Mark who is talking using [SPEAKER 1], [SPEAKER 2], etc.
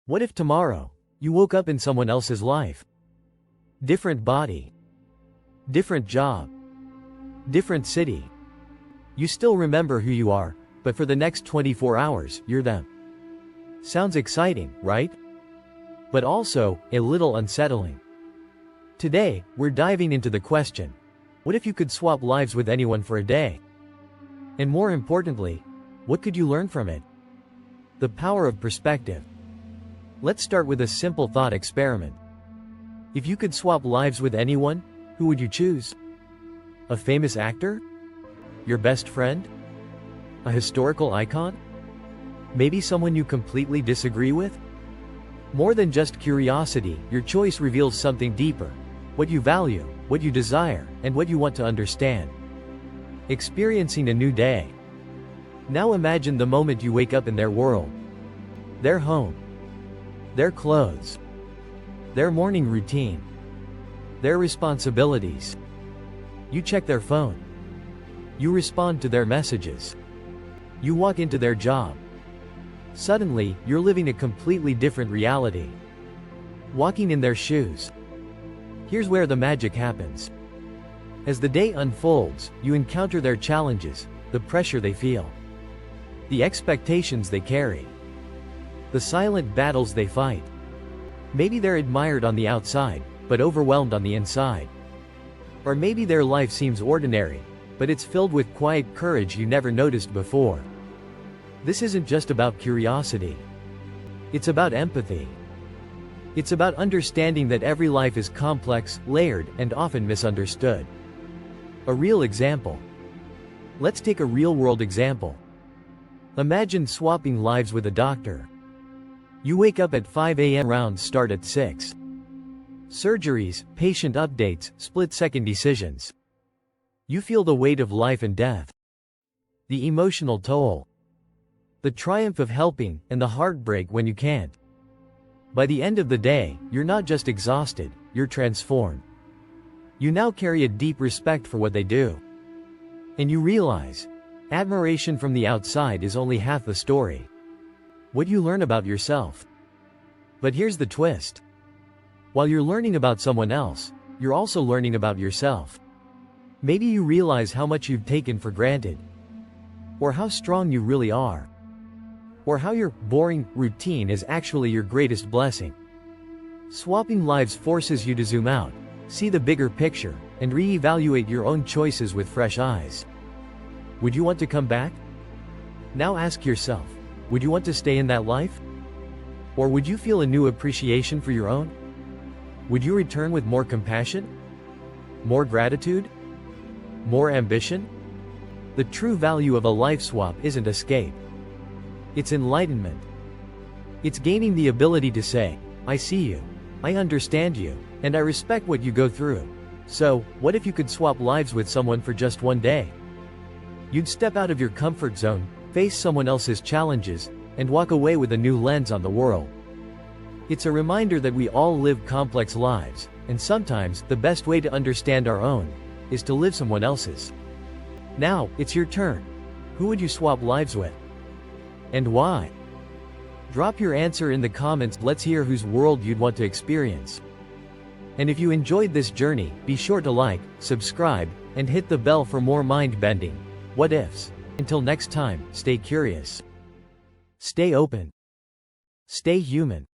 [SPEAKER 1] What if tomorrow, you woke up in someone else's life? Different body. Different job. Different city. You still remember who you are, but for the next 24 hours, you're them. Sounds exciting, right? But also, a little unsettling. Today, we're diving into the question, what if you could swap lives with anyone for a day? And more importantly, what could you learn from it? The power of perspective. Let's start with a simple thought experiment. If you could swap lives with anyone, who would you choose? A famous actor? Your best friend? A historical icon? Maybe someone you completely disagree with? More than just curiosity, your choice reveals something deeper. What you value, what you desire, and what you want to understand. Experiencing a new day. Now imagine the moment you wake up in their world. Their home. Their clothes. Their morning routine. Their responsibilities. You check their phone. You respond to their messages. You walk into their job. Suddenly, you're living a completely different reality. Walking in their shoes. Here's where the magic happens. As the day unfolds, you encounter their challenges, the pressure they feel, the expectations they carry, the silent battles they fight. Maybe they're admired on the outside, but overwhelmed on the inside. Or maybe their life seems ordinary, but it's filled with quiet courage you never noticed before. This isn't just about curiosity. It's about empathy. It's about understanding that every life is complex, layered, and often misunderstood. A real example. Let's take a real-world example. Imagine swapping lives with a doctor. You wake up at 5 a.m. rounds start at 6. Surgeries, patient updates, split-second decisions. You feel the weight of life and death. The emotional toll. The triumph of helping, and the heartbreak when you can't. By the end of the day, you're not just exhausted, you're transformed. You now carry a deep respect for what they do. And you realize, admiration from the outside is only half the story. What you learn about yourself. But here's the twist. While you're learning about someone else, you're also learning about yourself. Maybe you realize how much you've taken for granted. Or how strong you really are. Or how your boring routine is actually your greatest blessing. Swapping lives forces you to zoom out, see the bigger picture, and re-evaluate your own choices with fresh eyes. Would you want to come back? Now ask yourself, would you want to stay in that life? Or would you feel a new appreciation for your own? Would you return with more compassion? More gratitude? More ambition? The true value of a life swap isn't escape. It's enlightenment. It's gaining the ability to say, I see you, I understand you, and I respect what you go through. So, what if you could swap lives with someone for just one day? You'd step out of your comfort zone, face someone else's challenges, and walk away with a new lens on the world. It's a reminder that we all live complex lives, and sometimes, the best way to understand our own, is to live someone else's. Now, it's your turn. Who would you swap lives with? And why? Drop your answer in the comments, let's hear whose world you'd want to experience. And if you enjoyed this journey, be sure to like, subscribe, and hit the bell for more mind-bending what ifs. Until next time, stay curious. Stay open. Stay human.